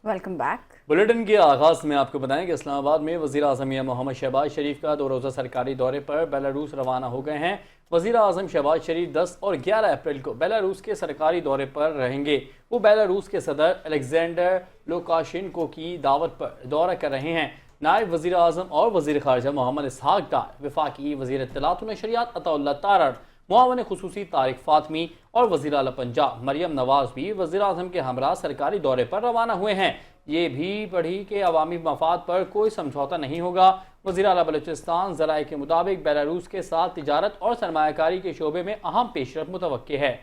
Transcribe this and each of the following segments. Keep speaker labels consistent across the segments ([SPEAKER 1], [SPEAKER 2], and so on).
[SPEAKER 1] Welcome back.
[SPEAKER 2] Bulletin के आगाज में आपको बताएं कि इस्लामाबाद में वज़ीर आज़म मियां मोहम्मद शहबाज शरीफ का 2 रोज़ा सरकारी दौरे पर बेलारूस रवाना हो गए हैं। वज़ीर आज़म शहबाज शरीफ 10 और 11 अप्रैल को बेलारूस के सरकारी दौरे पर रहेंगे। वो बेलारूस के सदर अलेक्जेंडर लुकाशेंको की दावत पर दौरा कर रहे हैं। नायब वज़ीर आज़म और वज़ीर ख़ारजा मोहम्मद इसहाक डार, वफाकी वज़ीर इत्तलात व नशरियात अताउल्लाह तारड़, मुआवन खुसूसी तारिक फातमी और वज़ीर आला पंजाब मरियम नवाज भी वज़ीर आज़म के हमरा सरकारी दौरे पर रवाना हुए हैं। ये भी पढ़ी कि अवामी मफाद पर कोई समझौता नहीं होगा। वज़ीर आला बलूचिस्तान ज़राए के मुताबिक बेलारूस के साथ तिजारत और सरमायाकारी के शोबे में अहम पेशरफ मुतवक्के है।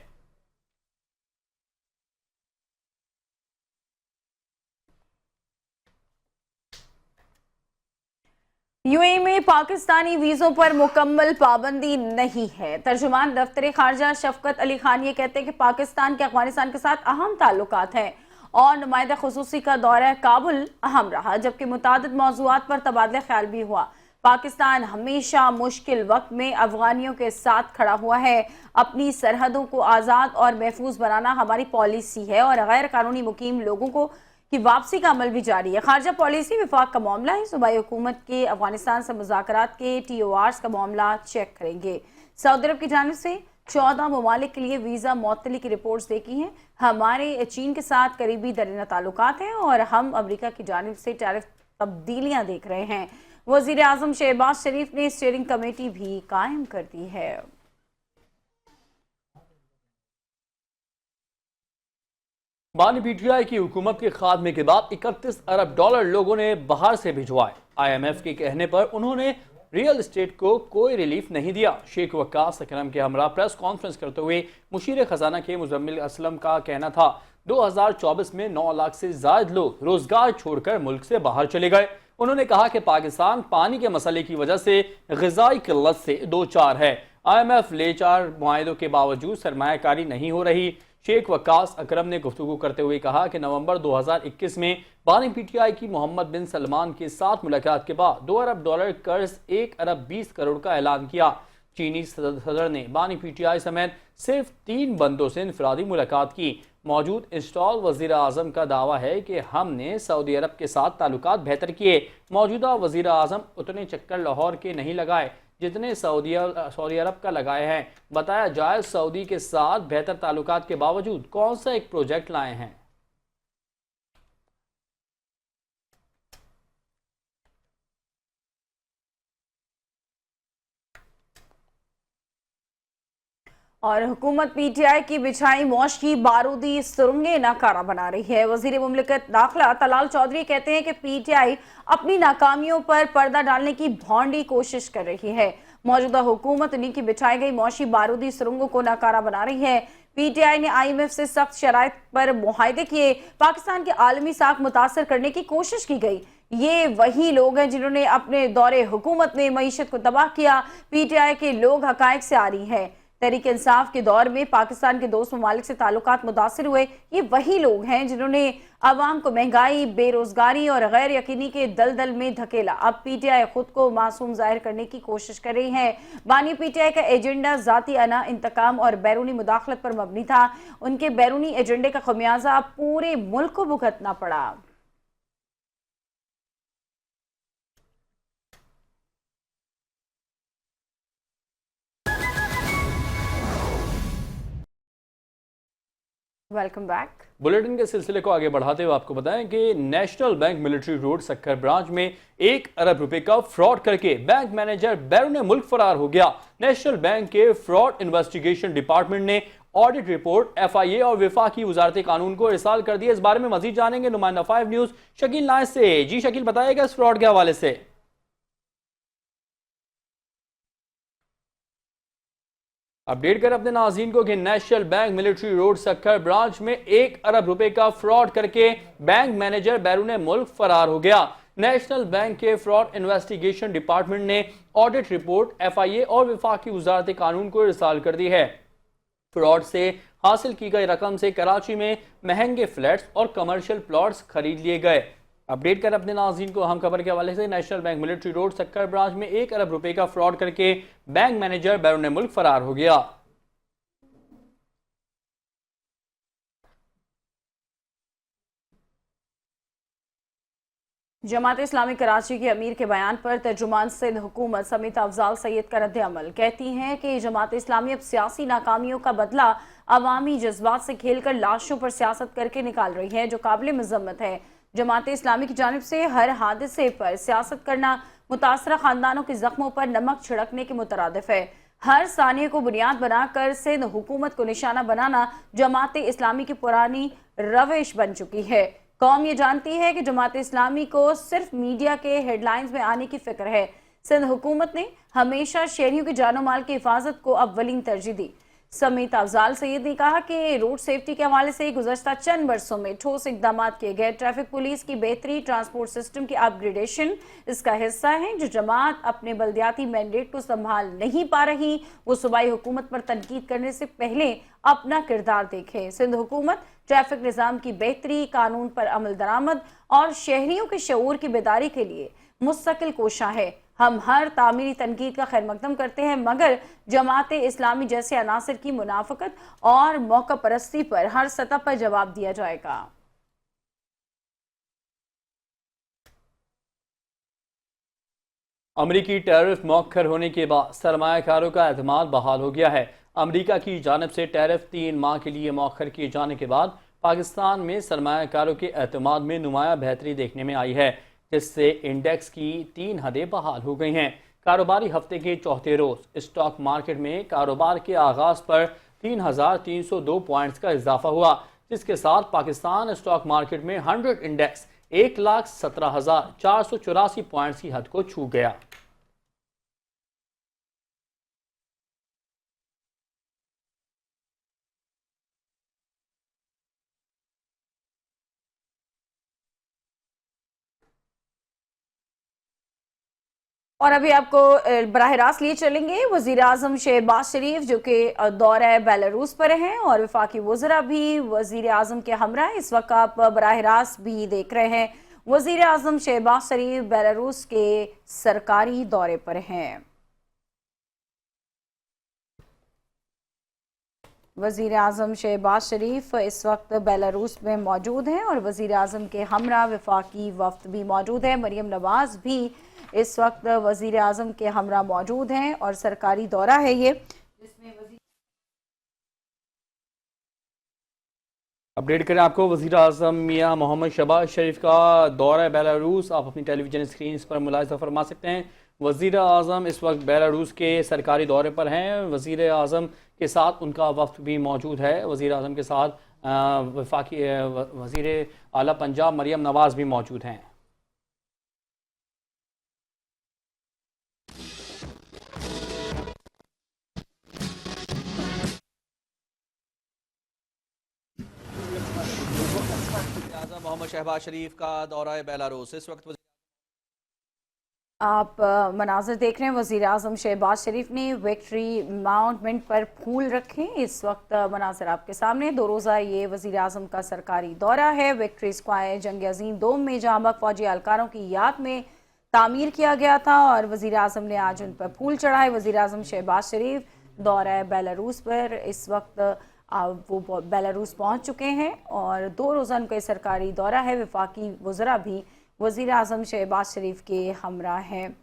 [SPEAKER 1] यूएई में पाकिस्तानी वीज़ों पर मुकम्मल पाबंदी नहीं है। तर्जुमान दफ्तर खारजा शफकत अली खान ये कहते हैं कि पाकिस्तान के अफगानिस्तान के साथ अहम ताल्लुकात हैं और नुमाइंदा खुसूसी का दौरा काबुल अहम रहा, जबकि मुतादिद मौज़ूआत पर तबादला ख्याल भी हुआ। पाकिस्तान हमेशा मुश्किल वक्त में अफगानियों के साथ खड़ा हुआ है। अपनी सरहदों को आज़ाद और महफूज बनाना हमारी पॉलिसी है और गैर कानूनी मुकीम लोगों को की वापसी का अमल भी जारी है। खारजा पॉलिसी विफाक का मामला है। सूबाई हुकूमत के अफगानिस्तान से मुज़ाकरात के TORs का मामला चेक करेंगे। सऊदी अरब की जानिब से 14 ममालिक के लिए वीज़ा मुअत्तली की रिपोर्ट्स देखी हैं। हमारे चीन के साथ करीबी दरीना ताल्लुकात हैं और हम अमरीका की जानिब से टैरिफ तब्दीलियां देख रहे हैं। वज़ीर आज़म शहबाज शरीफ ने स्टीयरिंग कमेटी भी कायम कर दी है।
[SPEAKER 2] बानी PTI की हुकूमत के खात्मे के बाद 31 अरब डॉलर लोगों ने बाहर से भिजवाए। IMF के कहने पर उन्होंने रियल एस्टेट को कोई रिलीफ नहीं दिया। शेख वक्कास अकरम के हमरा प्रेस कॉन्फ्रेंस करते हुए मुशीर खजाना के मुजम्मिल असलम का कहना था 2024 में 9 लाख से ज्यादा लोग रोजगार छोड़कर मुल्क से बाहर चले गए। उन्होंने कहा कि पाकिस्तान पानी के मसले की वजह से ग़िज़ाई किल्लत से दो चार है। IMF ले चार मुआहदों के बावजूद सरमायाकारी नहीं हो रही। शेख वक्कास अकरम ने गुफ्तगू करते हुए कहा कि नवंबर 2021 में बानी PTI की मोहम्मद बिन सलमान के साथ मुलाकात के बाद 2 अरब डॉलर कर्ज 1 अरब 20 करोड़ का ऐलान किया। चीनी सदर ने बानी PTI समेत सिर्फ 3 बंदों से इनफरादी मुलाकात की। मौजूद इंस्टॉल वज़ीर आज़म का दावा है कि हमने सऊदी अरब के साथ ताल्लुकात बेहतर किए। मौजूदा वज़ीर आज़म उतने चक्कर लाहौर के नहीं लगाए जितने सऊदी अरब का लगाए हैं। बताया जाए सऊदी के साथ बेहतर ताल्लुकात के बावजूद कौन सा एक प्रोजेक्ट लाए हैं।
[SPEAKER 1] और हुकूमत PTI की बिछाई मौश की बारूदी सुरंगें नाकारा बना रही है। वजीर मुमलिकत दाखिला तलाल चौधरी कहते हैं कि PTI अपनी नाकामियों पर पर्दा डालने की भौंडी कोशिश कर रही है। मौजूदा हुकूमत उन्हीं की बिछाई गई मौशी बारूदी सुरंगों को नाकारा बना रही है। PTI ने IMF से सख्त शराइत पर मुआहदे किए। पाकिस्तान के आलमी साख मुतासर करने की कोशिश की गई। ये वही लोग हैं जिन्होंने अपने दौरे हुकूमत में मईशत को तबाह किया। PTI के लोग हकायक से आ रही है। तहरीक इंसाफ के दौर में पाकिस्तान के दोस्त ममालिक से ताल्लुकात मुतासिर हुए। ये वही लोग हैं जिन्होंने अवाम को महंगाई, बेरोजगारी और गैर यकीनी के दलदल में धकेला। अब PTI खुद को मासूम जाहिर करने की कोशिश कर रही है। बानी PTI का एजेंडा जाती अना, इंतकाम और बैरूनी मुदाखलत पर मबनी था। उनके बैरूनी एजेंडे का खमियाजा पूरे मुल्क को भुगतना पड़ा। Welcome back.
[SPEAKER 2] बुलेटिन के सिलसिले को आगे बढ़ाते हुए आपको बताएं कि नेशनल बैंक मिलिट्री रोड सक्कर ब्रांच में 1 अरब रुपए का फ्रॉड करके बैंक मैनेजर बैरून मुल्क फरार हो गया। नेशनल बैंक के फ्रॉड इन्वेस्टिगेशन डिपार्टमेंट ने ऑडिट रिपोर्ट FIA और वफाकी वजारत कानून को इरसाल कर दिया। इस बारे में मजीद जानेंगे नुमाइंदा 5 न्यूज शकील नायस से। जी शकील, बताइएगा इस फ्रॉड के हवाले से। अपडेट कर अपने नाज़रीन को कि नेशनल बैंक मिलिट्री रोड सक्कर ब्रांच में 1 अरब रुपए का फ्रॉड करके बैंक मैनेजर बैरून मुल्क फरार हो गया। नेशनल बैंक के फ्रॉड इन्वेस्टिगेशन डिपार्टमेंट ने ऑडिट रिपोर्ट FIA और वफाकी वजारत कानून को इरसाल कर दी है। फ्रॉड से हासिल की गई रकम से कराची में महंगे फ्लैट्स और कमर्शियल प्लॉट्स खरीद लिए गए। अपडेट कर अपने नाज़रीन को अहम खबर के हवाले से नेशनल बैंक मिलिट्री रोड सक्कर ब्रांच में 1 अरब रुपए का फ्रॉड करके बैंक मैनेजर बैरून मुल्क फरार हो गया।
[SPEAKER 1] जमात इस्लामी कराची के अमीर के बयान पर तर्जुमान सिंध हुकूमत समेत अफजाल सैयद का रद्द-ए-अमल। कहती हैं कि जमात इस्लामी अब सियासी नाकामियों का बदला अवामी जज्बात से खेलकर लाशों पर सियासत करके निकाल रही है, जो काबिल मजम्मत है। जमात इस्लामी की जानिब से हर हादसे पर सियासत करना मुतासरा खानदानों के जख्मों पर नमक छिड़कने के मुतरादिफ है। हर सानिए को बुनियाद बनाकर सिंध हुकूमत को निशाना बनाना जमात इस्लामी की पुरानी रविश बन चुकी है। कौम ये जानती है कि जमात इस्लामी को सिर्फ मीडिया के हेडलाइंस में आने की फिक्र है। सिंध हुकूमत ने हमेशा शहरियों की जानो माल की हिफाजत को अव्वलीन तरजीह दी। समेत अफजाल सैयद ने कहा कि रोड सेफ्टी के हवाले से गुज़श्ता चंद वर्षों में ठोस इकदाम किए गए। ट्रैफिक पुलिस की बेहतरी, ट्रांसपोर्ट सिस्टम की अपग्रेडेशन इसका हिस्सा है। जो जमात अपने बल्दियाती मैंडेट को संभाल नहीं पा रही, वो सूबाई हुकूमत पर तनकीद करने से पहले अपना किरदार देखे। सिंध हुकूमत ट्रैफिक निज़ाम की बेहतरी, कानून पर अमल दरामद और शहरियों के शऊर की बेदारी के लिए मुस्तकिल कोशा है। हम हर तामीरी तनकीद का खैर मकदम करते हैं, मगर जमात इस्लामी जैसे अनासर की मुनाफकत और मौका परस्ती पर हर सतह पर जवाब दिया जाएगा।
[SPEAKER 2] अमरीकी टैरिफ मौखर होने के बाद सरमायाकारों का एतमाद बहाल हो गया है। अमरीका की जानिब से टैरिफ 3 माह के लिए मौखर किए जाने के बाद पाकिस्तान में सरमायाकारों के एतमाद में नुमायां बेहतरी देखने में आई है, जिससे इंडेक्स की 3 हदें बहाल हो गई हैं। कारोबारी हफ्ते के चौथे रोज स्टॉक मार्केट में कारोबार के आगाज पर 3,302 पॉइंट्स का इजाफा हुआ, जिसके साथ पाकिस्तान स्टॉक मार्केट में 100 इंडेक्स 1,17,484 पॉइंट्स की हद को छू गया।
[SPEAKER 1] और अभी आपको बराह रास्त लिए चलेंगे वजीर आजम शहबाज शरीफ, जो कि दौरा बेलारूस पर हैं, और वफाकी वज़रा भी वजीर आजम के हमरा। इस वक्त आप बराह रास्त भी देख रहे हैं। वजीर आजम शहबाज शरीफ बेलारूस के सरकारी दौरे पर हैं। वजीर आजम शहबाज शरीफ इस वक्त बेलारूस में मौजूद हैं और वजीर आजम के हमरा वफाकी वफ्द भी मौजूद है। मरियम नवाज भी इस वक्त वजीर आजम के हमरा मौजूद हैं और सरकारी दौरा है ये, जिसमें
[SPEAKER 2] अपडेट करें आपको। वज़ीर आज़म मियां मोहम्मद शहबाज शरीफ का दौरा बेलारूस आप अपनी टेलीविजन स्क्रीन पर मुलाहिज़ा फरमा सकते हैं। वज़ीर आज़म इस वक्त बेलारूस के सरकारी दौरे पर हैं। वज़ीर आज़म के साथ उनका वफ्द भी मौजूद है। वज़ीर आज़म के साथ वफाकी वज़ीर आला पंजाब मरियम नवाज़ भी मौजूद हैं।
[SPEAKER 3] मोहम्मद शहबाज शरीफ का दौरा बेलारूस। इस वक्त
[SPEAKER 1] आप मनाज़र देख रहे हैं। वज़ीर आज़म शहबाज शरीफ ने विक्ट्री माउंटमेंट पर फूल रखे। इस वक्त मनाज़र आपके सामने। 2 रोज़ा ये वज़ीर आज़म का सरकारी दौरा है। विक्ट्री स्क्वायर जंग अजीम दोम में जहां बग फौजी एहलकारों की याद में तामीर किया गया था और वज़ीर आज़म ने आज उन पर फूल चढ़ाए। वज़ीर आज़म शहबाज शरीफ दौरा बेलारूस पर इस वक्त वो बेलारूस पहुँच चुके हैं और 2 रोज़ा उनका सरकारी दौरा है। वफाकी वज़रा भी वज़ीर आज़म शहबाज शरीफ के हमरा हैं।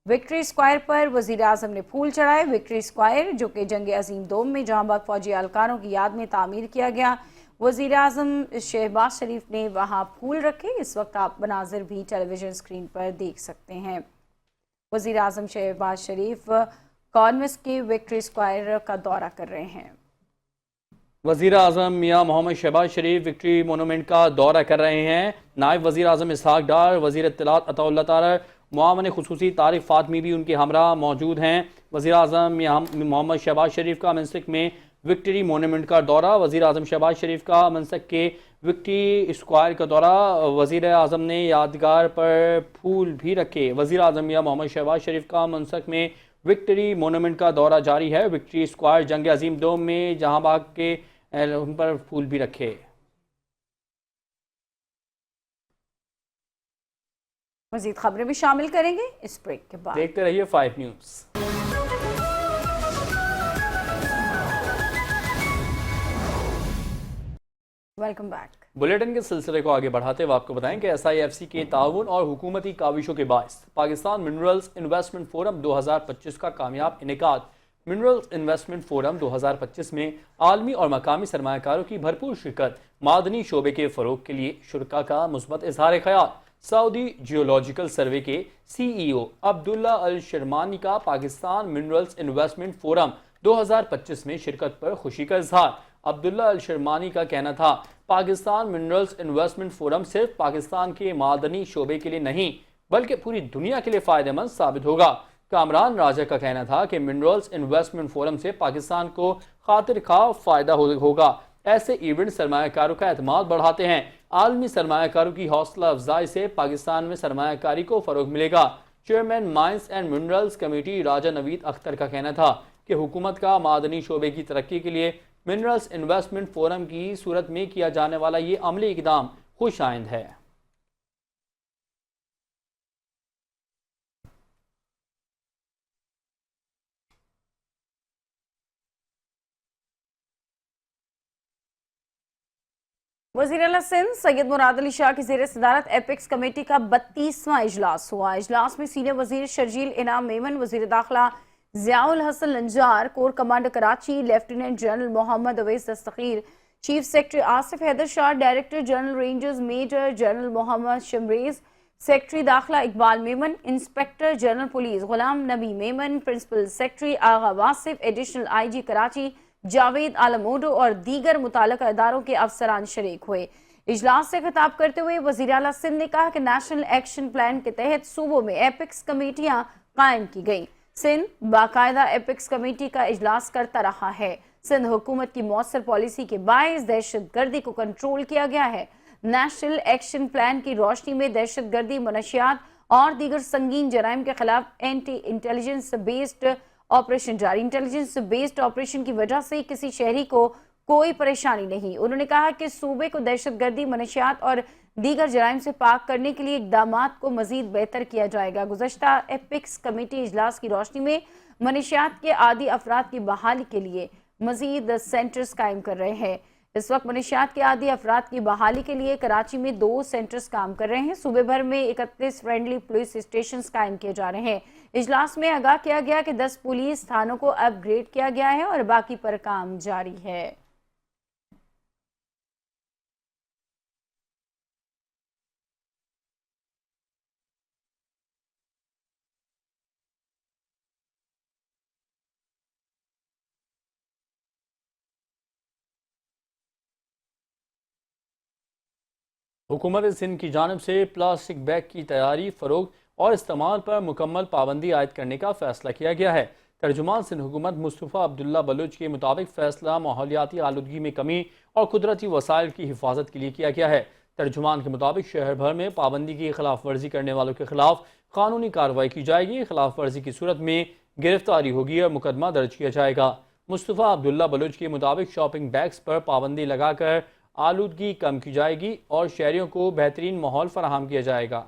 [SPEAKER 1] विक्ट्री स्क्वायर पर वज़ीर आज़म ने फूल चढ़ाए। विक्ट्री स्क्वायर जो कि जंग अजीम दोम में जहां बग फौजी एहलकारों की याद में तामीर किया गया, वज़ीर आज़म शहबाज शरीफ ने वहां फूल रखे। इस वक्त आप मनाजिर भी टेलीविज़न स्क्रीन पर देख सकते हैं। वज़ीर आज़म शहबाज शरीफ कॉर्नवालिस के विक्ट्री स्क्वायर का दौरा कर रहे हैं।
[SPEAKER 2] वज़ीर आज़म मियां मोहम्मद शहबाज शरीफ विक्ट्री मोनूमेंट का दौरा कर रहे हैं। नायब वज़ीर आज़म इसहाक डार, वज़ीर इत्तलात अताउल्लाह तारर, मुआवन खुसूसी तारिक फ़ातमी भी उनके हमरा मौजूद हैं। वज़ीर आज़म मोहम्मद शहबाज शरीफ का मनसक में विक्ट्री मोनूमेंट का दौरा। वज़ीर आज़म शहबाज शरीफ का मनसक के विक्ट्री स्क्वायर का दौरा। वज़ीर आज़म ने यादगार पर फूल भी रखे। वज़ीर आज़म मियां मोहम्मद शहबाज शरीफ का मनसक में विक्ट्री मोनूमेंट का दौरा जारी है। विक्ट्री स्क्वायर जंग अजीम दोम में जहां बाग के उन पर फूल भी रखे।
[SPEAKER 1] मज़ीद खबरें भी शामिल करेंगे इस ब्रेक के बाद।
[SPEAKER 2] देखते रहिए 5 न्यूज़।
[SPEAKER 1] Welcome back.
[SPEAKER 2] बुलेटिन के सिलसिले को आगे बढ़ाते हुए आपको बताएं कि SIFC के ताउन और हुकूमती काविशों के बायस पाकिस्तान मिनरल्स इन्वेस्टमेंट फोरम 2025 का कामयाब इनेकाद। मिनरल्स इन्वेस्टमेंट फोरम 2025 में आलमी और मकामी सरमायाकारों की भरपूर शिरकत मादनी शोबे के फ़रोग के लिए शुरका का मुस्बत इजहार ख्याल। सऊदी जियोलॉजिकल सर्वे के CEO अब्दुल्ला अल शर्मानी का पाकिस्तान मिनरल्स इन्वेस्टमेंट फोरम 2025 में शिरकत पर खुशी का इजहार। अब्दुल्ला अल शर्मानी का कहना था, पाकिस्तान मिनरल्स इन्वेस्टमेंट फोरम सिर्फ पाकिस्तान के मादनी शोबे के लिए नहीं बल्कि पूरी दुनिया के लिए फ़ायदेमंद साबित होगा। कामरान राजा का कहना था कि मिनरल्स इन्वेस्टमेंट फोरम से पाकिस्तान को खातिर खा फ़ायदा होगा। ऐसे इवेंट सरमायाकारों का एतमाद बढ़ाते हैं। आलमी सरमायाकारों की हौसला अफजाई से पाकिस्तान में सरमायाकारी को फ़रोग मिलेगा। Chairman mines and minerals committee Raja Naveed Akhtar का कहना था कि हुकूमत का मादनी शोबे की तरक्की के लिए मिनरल्स इन्वेस्टमेंट फोरम की सूरत में किया जाने वाला ये अमली इकदाम खुश आइंद है।
[SPEAKER 1] वज़ीर आला सिंध सैयद मुराद अली शाह की ज़ेर सदारत एपेक्स कमेटी का 32वां इजलास हुआ। इजलास में सीनियर वजीर शर्जील इनाम मेमन, वजीर दाखिला Ziaul Hasan Lanjar, core commander Karachi lieutenant general Mohammad Awais Dastgir, chief secretary Asif Haider Shah, director general rangers major general Mohammad Shamraiz, secretary दाखिला Iqbal Memon, inspector general police Ghulam Nabi Memon, principal secretary Agha Wasif, additional IG Karachi Javed Alam Odho और दीगर मुताल्लिका इदारों के अफसरान शरीक हुए। इजलास से खिताब करते हुए वज़ीर आला सिंध ने कहा कि नेशनल एक्शन प्लान के तहत सूबों में एपेक्स कमेटियां कायम की गई। सिंध बाकायदा एपेक्स कमेटी का इजलास करता रहा है। सिंध हुकूमत की मौसर पॉलिसी के बायस दहशत गर्दी को कंट्रोल किया गया है। नेशनल एक्शन प्लान की रोशनी में दहशत गर्दी, मनशियात और दीगर संगीन जराइम के खिलाफ एंटी इंटेलिजेंस बेस्ड ऑपरेशन जारी। इंटेलिजेंस बेस्ड ऑपरेशन की वजह से किसी शहरी को कोई परेशानी नहीं। उन्होंने कहा कि सूबे को दहशतगर्दी, मनशियात और दीगर जराइम से पाक करने के लिए इक़दामात को मजीद बेहतर किया जाएगा। गुज़श्ता एपेक्स कमेटी इजलास की रोशनी में मनशियात के आदी अफराद की बहाली के लिए मजीद सेंटर्स कायम कर रहे हैं। इस वक्त मनशियात के आदी अफराद की बहाली के लिए कराची में 2 सेंटर्स काम कर रहे हैं। सूबे भर में 31 फ्रेंडली पुलिस स्टेशन कायम किए जा रहे हैं। इजलास में आगाह किया गया कि 10 पुलिस थानों को अपग्रेड किया गया है और बाकी पर काम जारी है।
[SPEAKER 2] हुकूमत सिंध की जानिब से प्लास्टिक बैग की तैयारी, फ़रोग और इस्तेमाल पर मुकम्मल पाबंदी आयद करने का फैसला किया गया है। तर्जुमान सिंध हुकूमत मुस्तफ़ा अब्दुल्ला बलूच के मुताबिक फ़ैसला माहौलियाती आलूदगी में कमी और कुदरती वसाइल की हिफाजत के लिए किया गया है। तर्जुमान के मुताबिक शहर भर में पाबंदी की खिलाफ वर्जी करने वालों के खिलाफ कानूनी कार्रवाई की जाएगी। खिलाफ वर्जी की सूरत में गिरफ्तारी होगी और मुकदमा दर्ज किया जाएगा। मुस्तफ़ा अब्दुल्ला बलूच के मुताबिक शॉपिंग बैग्स पर पाबंदी लगाकर आलूदगी कम की जाएगी और शहरियों को बेहतरीन माहौल फराहम किया जाएगा।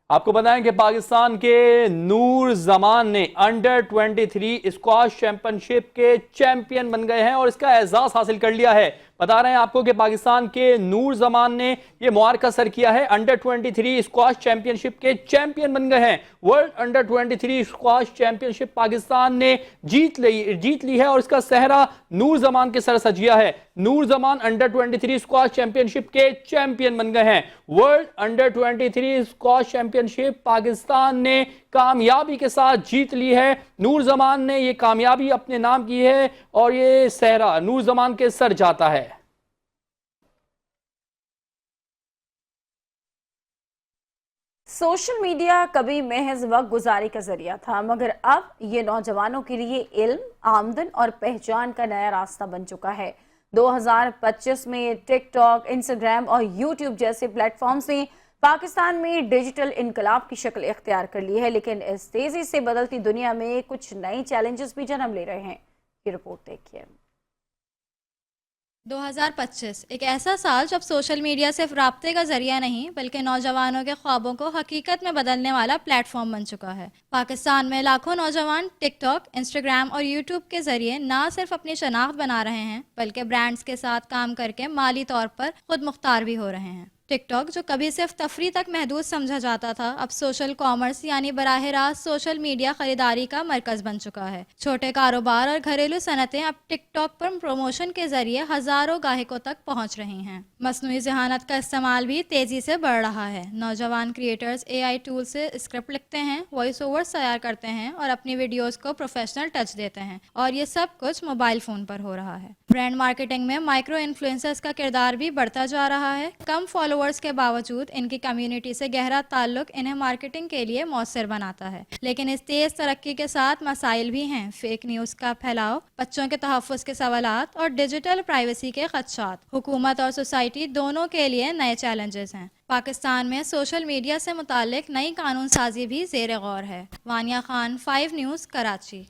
[SPEAKER 2] आपको बताएं कि पाकिस्तान के नूर जमान ने अंडर 23 स्क्वाश चैंपियनशिप के चैंपियन बन गए हैं और इसका एजाज हासिल कर लिया है। बता रहे हैं आपको कि पाकिस्तान के नूर जमान ने यह मुबारका सर किया है, अंडर 23 स्क्वाश चैंपियनशिप के चैंपियन बन गए हैं। World under 23 squash championship Pakistan ने जीत ली है और इसका सहरा नूर जमान के सर सजिया है। नूर जमान अंडर 23 स्क्वाश चैंपियनशिप के चैंपियन बन गए हैं। World under 23 squash championship Pakistan ने कामयाबी के साथ जीत ली है। नूर जमान ने ये कामयाबी अपने नाम की है और ये सहरा नूर जमान के सर जाता है।
[SPEAKER 1] सोशल मीडिया कभी महज वक्त गुजारी का जरिया था, मगर अब ये नौजवानों के लिए इल्म, आमदन और पहचान का नया रास्ता बन चुका है। 2025 में टिकटॉक, इंस्टाग्राम और यूट्यूब जैसे प्लेटफॉर्म्स ने पाकिस्तान में डिजिटल इनकलाब की शक्ल इख्तियार कर ली है, लेकिन इस तेजी से बदलती दुनिया में कुछ नए चैलेंजेस भी जन्म ले रहे हैं। ये रिपोर्ट देखिए।
[SPEAKER 4] 2025 एक ऐसा साल जब सोशल मीडिया सिर्फ राब्ते का जरिया नहीं बल्कि नौजवानों के ख्वाबों को हकीकत में बदलने वाला प्लेटफॉर्म बन चुका है। पाकिस्तान में लाखों नौजवान टिकटॉक, इंस्टाग्राम और यूट्यूब के जरिए ना सिर्फ अपनी शनाख्त बना रहे हैं बल्कि ब्रांड्स के साथ काम करके माली तौर पर खुद मुख्तार भी हो रहे हैं। टिकटॉक जो कभी सिर्फ तफरी तक महदूद समझा जाता था, अब सोशल कॉमर्स यानी बराह रास्त सोशल मीडिया खरीदारी का मरकज बन चुका है। छोटे कारोबार और घरेलू सनतें अब टिकटॉक पर प्रमोशन के जरिए हजारों गाहकों तक पहुंच रही हैं। मसनूई ज़हानत का इस्तेमाल भी तेजी से बढ़ रहा है। नौजवान क्रिएटर्स AI टूल से स्क्रिप्ट लिखते हैं, वॉइस ओवर्स तैयार करते हैं और अपनी वीडियोस को प्रोफेशनल टच देते हैं, और ये सब कुछ मोबाइल फ़ोन पर हो रहा है। ब्रांड मार्केटिंग में माइक्रो इन्फ्लुएंसर्स का किरदार भी बढ़ता जा रहा है। कम फॉलोअर्स के बावजूद इनकी कम्युनिटी से गहरा ताल्लुक इन्हें मार्केटिंग के लिए मौसर बनाता है। लेकिन इस तेज तरक्की के साथ मसाइल भी हैं। फेक न्यूज़ का फैलाव, बच्चों के तहफ़्फ़ुज़ के सवालात और डिजिटल प्राइवेसी के खदशात हुकूमत और सोसाइटी दोनों के लिए नए चैलेंजेस हैं। पाकिस्तान में सोशल मीडिया से मुतालिक नई कानून साजी भी ज़ेर गौर है। वानिया खान, 5 न्यूज़, कराची।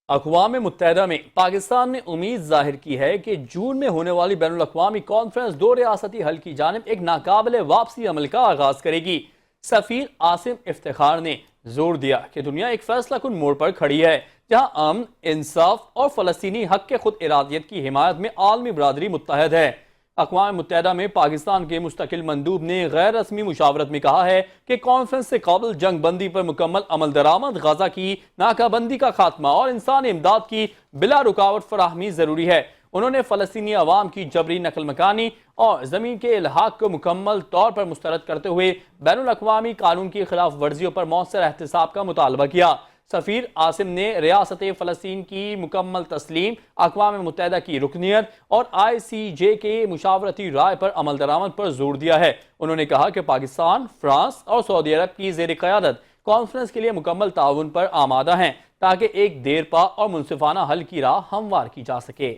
[SPEAKER 2] अक़वाम मुत्तहिदा में पाकिस्तान ने उम्मीद जाहिर की है कि जून में होने वाली बैनुल अक़वामी कॉन्फ्रेंस 2 रियासती हल की जानिब एक नाकाबिले वापसी अमल का आगाज करेगी। सफ़ीर आसिम इफ्तिखार ने जोर दिया कि दुनिया एक फैसला कुन मोड़ पर खड़ी है, जहाँ अमन, इंसाफ और फ़लस्तीनी हक के खुद इरादियत की हिमायत में आलमी बरादरी मुत्तहद है। अक़वाम मुत्तहिदा में पाकिस्तान के मुस्तकिल मंदूब ने गैर रस्मी मुशावरत में कहा है कि कॉन्फ्रेंस से काबिल जंग बंदी पर मुकम्मल अमल दरामद, गजा की नाकाबंदी का खात्मा और इंसानी इमदाद की बिला रुकावट फराहमी ज़रूरी है। उन्होंने फ़लस्तीनी अवाम की जबरी नकल मकानी और ज़मीन के इल्हाक को मुकम्मल तौर पर मुस्तरद करते हुए बैनुल अक़वामी कानून की खिलाफ वर्जियों पर मौसर एहतसाब का मुतालबा किया। सफ़ीर आसिम ने रियासत फ़लस्तीन की मुकम्मल तस्लीम, अक़वाम मुत्तहिदा की रुकनियत और ICJ के मुशावरती राय पर अमल दरामद पर जोर दिया है। उन्होंने कहा कि पाकिस्तान, फ्रांस और सऊदी अरब की ज़ेर क़यादत कॉन्फ्रेंस के लिए मुकम्मल ताउन पर आमादा हैं, ताकि एक देरपा और मुनसिफाना हल की राह हमवार की जा सके।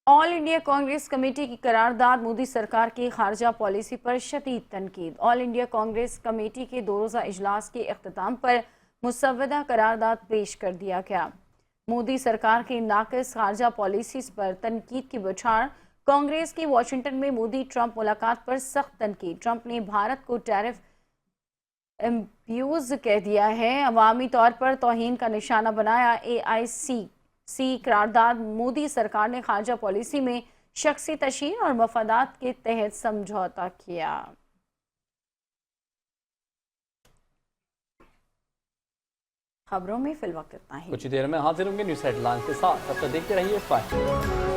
[SPEAKER 1] ऑल इंडिया कांग्रेस कमेटी की करारदाद, मोदी सरकार की खारजा पॉलिसी पर शदीद तनकीद। ऑल इंडिया कांग्रेस कमेटी के 2 रोज़ा इजलास के इख्तिताम पर मुसव्वदा करारदाद पेश कर दिया गया। मोदी सरकार की नाक़िस खारजा पॉलिसीज़ पर तनकीद की बौछार। कांग्रेस की वाशिंगटन में मोदी ट्रंप मुलाकात पर सख्त तनकीद। ट्रंप ने भारत को टैरिफ एम्ब्यूज़ कह दिया है, अवामी तौर पर तौहीन का निशाना बनाया। AICC करारदाद, मोदी सरकार ने खारजा पॉलिसी में शख्सी तशीन और मफादात के तहत समझौता किया। खबरों में फिलवक्त इतना ही।
[SPEAKER 2] कुछ देर में हाजिर होंगे न्यूज़ हेडलाइंस के साथ, तब तक देखते रहिए 5।